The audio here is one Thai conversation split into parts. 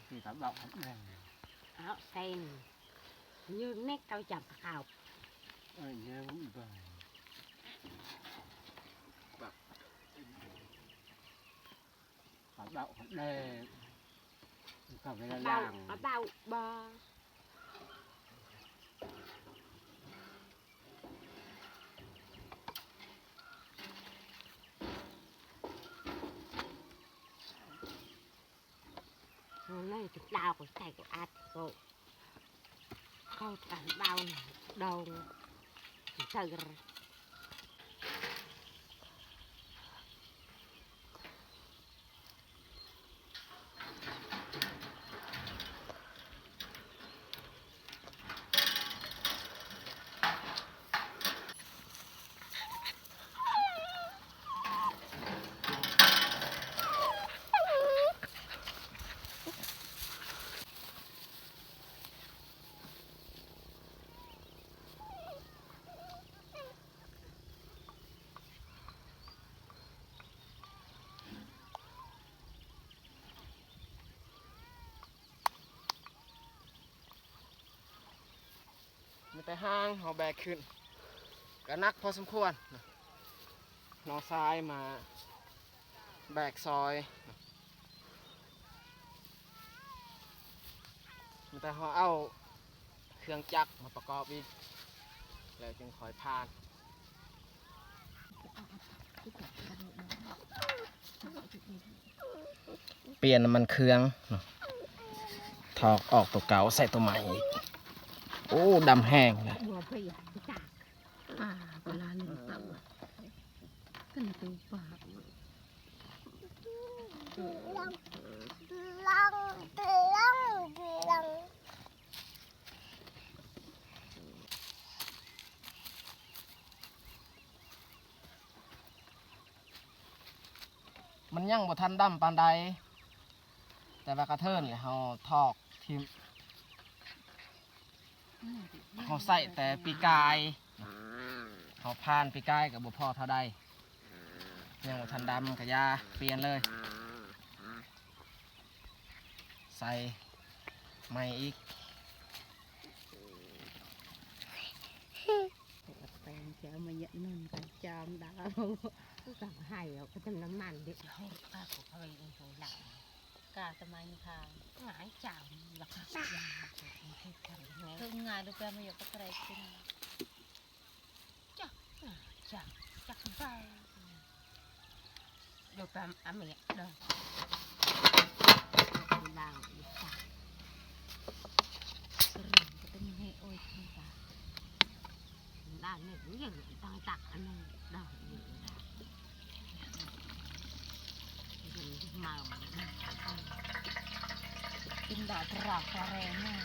thì cảm động hết này áo sen như nét cao chặt khảo nhớ cũng vậy cảm động hết đây cả cái là làng bao bò này chúng đào của thầy của ạt cô không cả đào đầu sờมีแต่ห้างเอาแบกขึ้นก็นักพอสมควรน้องซ้ายมาแบกซอยมีแต่เขาเอาเครื่องจักรมาประกอบอีกแล้วจึงคอยผ่านเปลี่ยนมันเครื่องถอกออกตัวเก่าใส่ตัวใหม่อีกโอ้ดำแห้งเลยบัวเพียจักเวลาหนึ่งตับกันตัวปากมันยังบ่ทันดำปานใดแต่ว่ากระเทินเลยเฮาทอกทิมเฮาใส่แต่ปีกายเฮาผ่านปีกายกับบ่พอเท่าใดยังบ่ทันดำกะยาเปลี่ยนเลยใส่ใหม่อีกแปลงแกมาเยอะนั่นกันจามดาวสั่งให้เอาก็จำน้ำมันเด็กให้ป้าของเขาไปเองของหลังกาสมัยนี้ค่ะหงายจ่าวหลักยาคือง่ายดูแกไม่อยากก็อะไรขึ้นจักไปดูแกอเมริกเด้อลาวอีสานสระก็ต้องให้โอ้ยคุณตาด้านนี้ยังต้องตักอันนึงดอกอยู่นะมากินดอกกรอกกระเรนน่ะ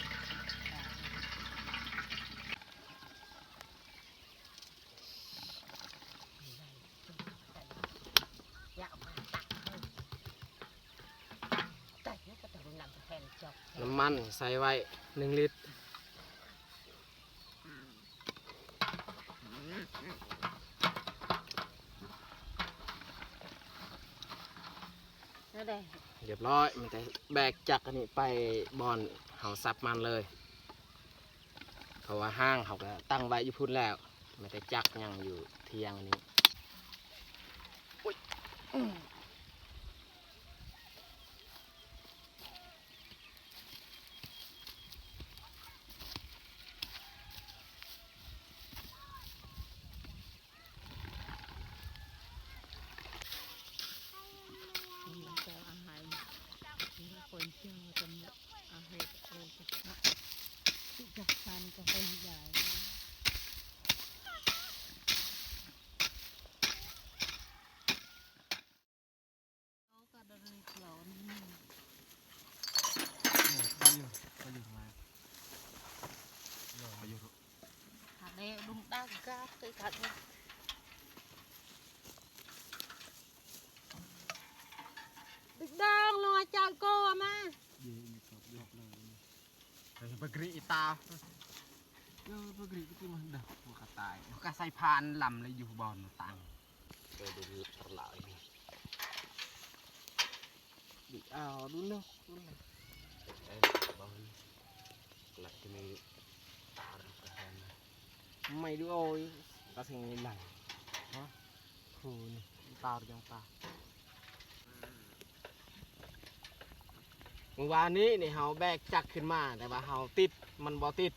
น้ำมันใส่ไว้1 ลิตรเรียบร้อยมันแต่แบกจักรอันนี้ไปบอนเฮาซับมันเลยเพราะว่าห้างเขาก็ตั้งไว้อยู่พุ่นแล้วมันแต่จักรยังอยู่เทียงอันนี้คนเชื่อจำอาเหตุโอจะที่จับฟันก็คนใหญ่เขาก็โดนกล่อนหาเลี้ยดุมดาวก็เคยขัดดองนัวจอยโก้มาปกรีตาปกรีที่มันเด็กหัวกระต่ายก็ใส่พานลำเลยอยู่บอนตังดูดีตลอดดิเอาดูเนาะ mày đứa ơi ta thành người này hả khù này tao được không ta เมื่อวานนี้นี่เฮาแบกจักขึ้นมาแต่ว่าเฮาติดมันบ่ติด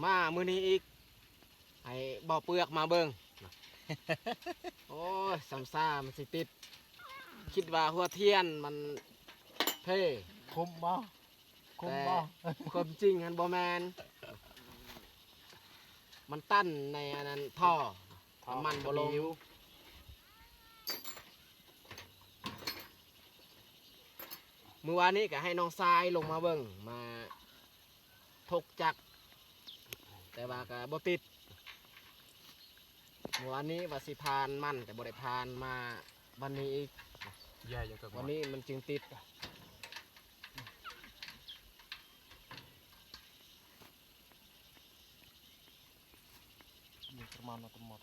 มามื้อนี้อีกให้บ่เปลือกมาเบิ่ง โอ้ยสำซ่ามันสิติดคิดว่าหัวเทียนมันเท่ คุมบ่คุม แต่ บ่ ความจริงมันบ่แม่นมันตั้นในอันนั้นท่อน้ำมันบ่ลงเมื่อวานนี้ก็ให้น้องทรายลงมาเบิ่งมาทกจักแต่ว่าก็บ่ติดเมื่อวานนี้ว่าสิพานมันแต่บ่ได้พานมาวันนี้อีก ใหญ่จังก็ วันนี้มันจึงติดมีประมาณนั้นทั้งหมด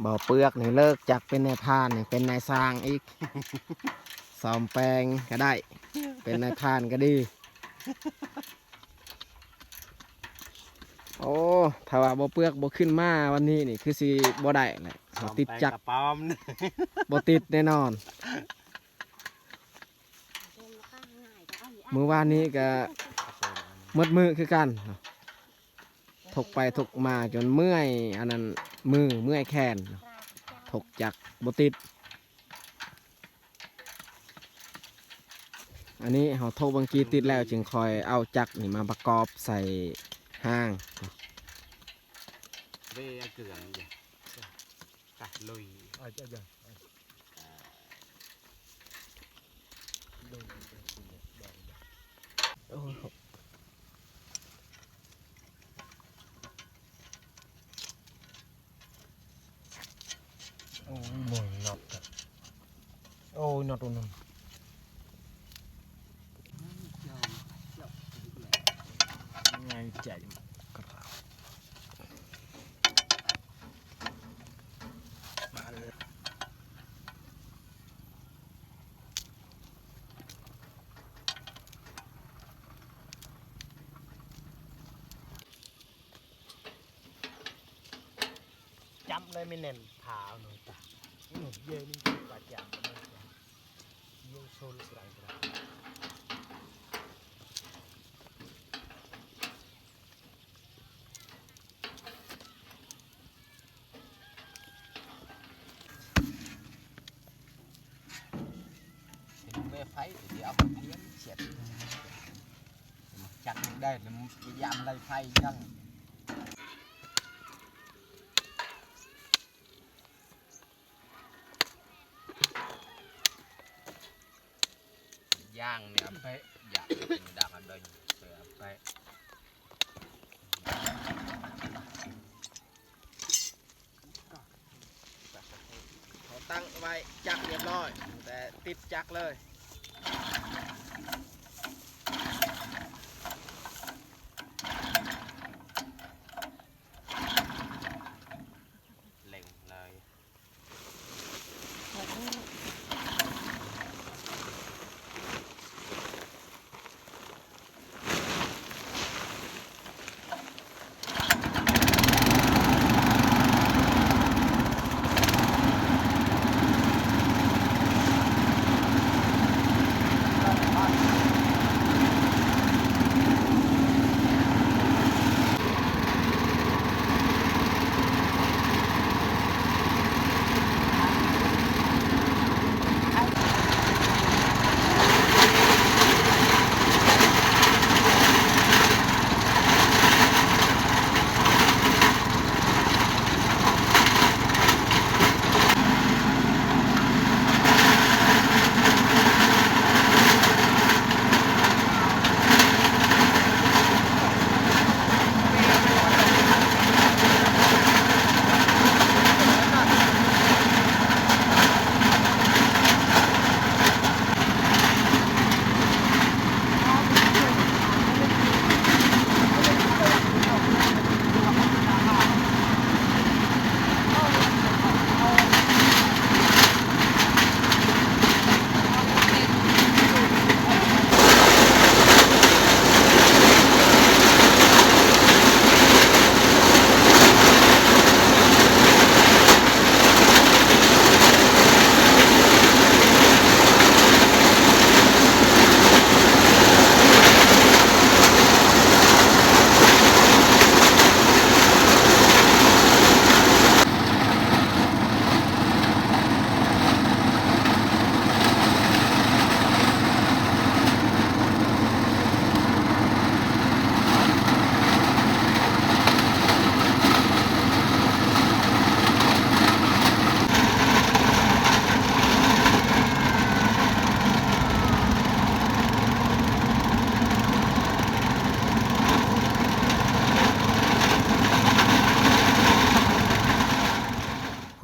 บ่เปลือกนี่เลิกจักเป็นนายพรานนี่เป็นนายสร้างอีก ซ่อมแปลงก็ได้ เป็นนายพรานก็ดี โอ้ถ้าว่าบ่เปลือกบ่ขึ้นมาวันนี้นี่คือสิบ่ได้แหละเขาติดจัก ปอม บ่ติดแน่นอนมื้อวานนี้ก็มืดมือคือกันเนาะถกไปถกมาจนเมื่อยอันนั้นเมื่อยแขนเนาะถกจักบ่ติดอันนี้เฮาถกบางกีติดแล้วจึงคอยเอาจักนี่มาประกอบใส่ห้างเนาะ เวเกลือนี่กะลุยจ้ะโอ้ยหมุนน็อตโอ้ยน็อตนุ่มไงใจกระเพรามาเลยจำเลยไม่เน้นเท้าหนูตาหนูเย็นนี่คือประจำเลยเยี่ยมโซลกลางกลางเมื่อไฟเดี๋ยวเอาเพี้ยนเฉียดจักได้หรือยามไรไฟยังย่างเนี่ยเป๊ะอยากดักอันเดินเป๊ะเป๊ะเขาตั้งไว้จักเรียบร้อยแต่ติดจักเลยเล็งเลย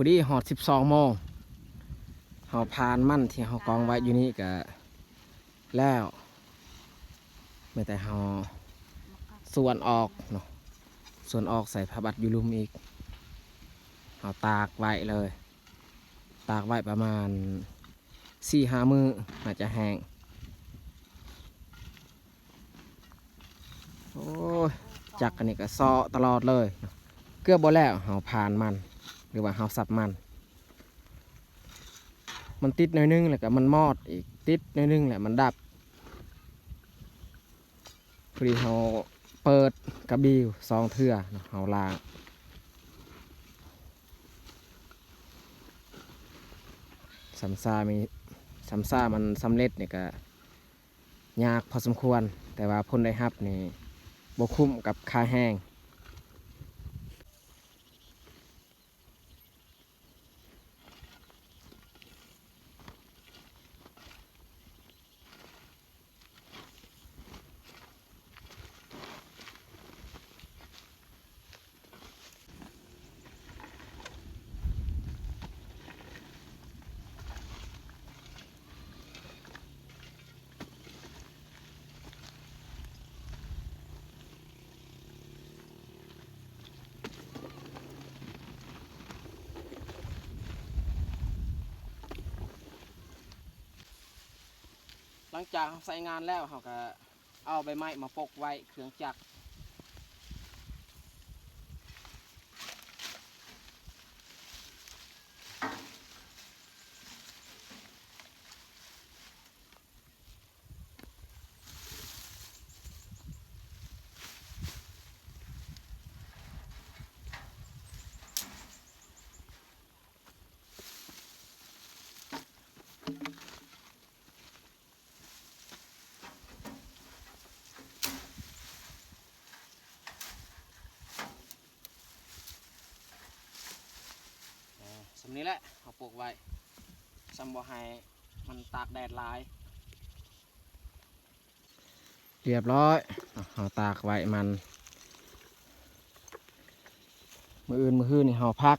ดีหอด12 โมงเฮาพานมั่นที่เฮากองไว้อยู่นี่ก็แล้วไม่แต่เฮาส่วนออกเนาะส่วนออกใส่ผ้าบัดอยู่ลุมอีกเฮาตากไว้เลย ตากไว้ประมาณ4-5 มื้อน่าจะแห้งโอ้ยจักกันนี่ก็ซ้อตลอดเลยเกือบบ่แล้วเฮาพานมันหรือว่าเฮาสับมันติดหน่อยนึงแล้วก็มันมอดอีกติดหน่อยนึงแหละมันดับพอดีเฮาเปิดกระบี่2 เทื่อเนาะเฮาล้างสัมซามีสัมซามันสำเร็จนี่ก็ยากพอสมควรแต่ว่าผลได้รับนี่บ่คุ้มกับค่าแห้งหลังจากใส่งานแล้วเขาก็เอาใบไม้มาปกไว้เครื่องจักรสำนี้แหละเขาปลูกไว้สำบ่ให้มันตากแดดหลายเรียบร้อยเขาตากไว้มันมืออื่นมือฮื้อนี่เขาพัก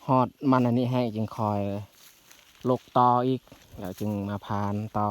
หอดมันอันนี้ให้จึงคอยลกต่ออีกแล้วจึงมาพานต่อ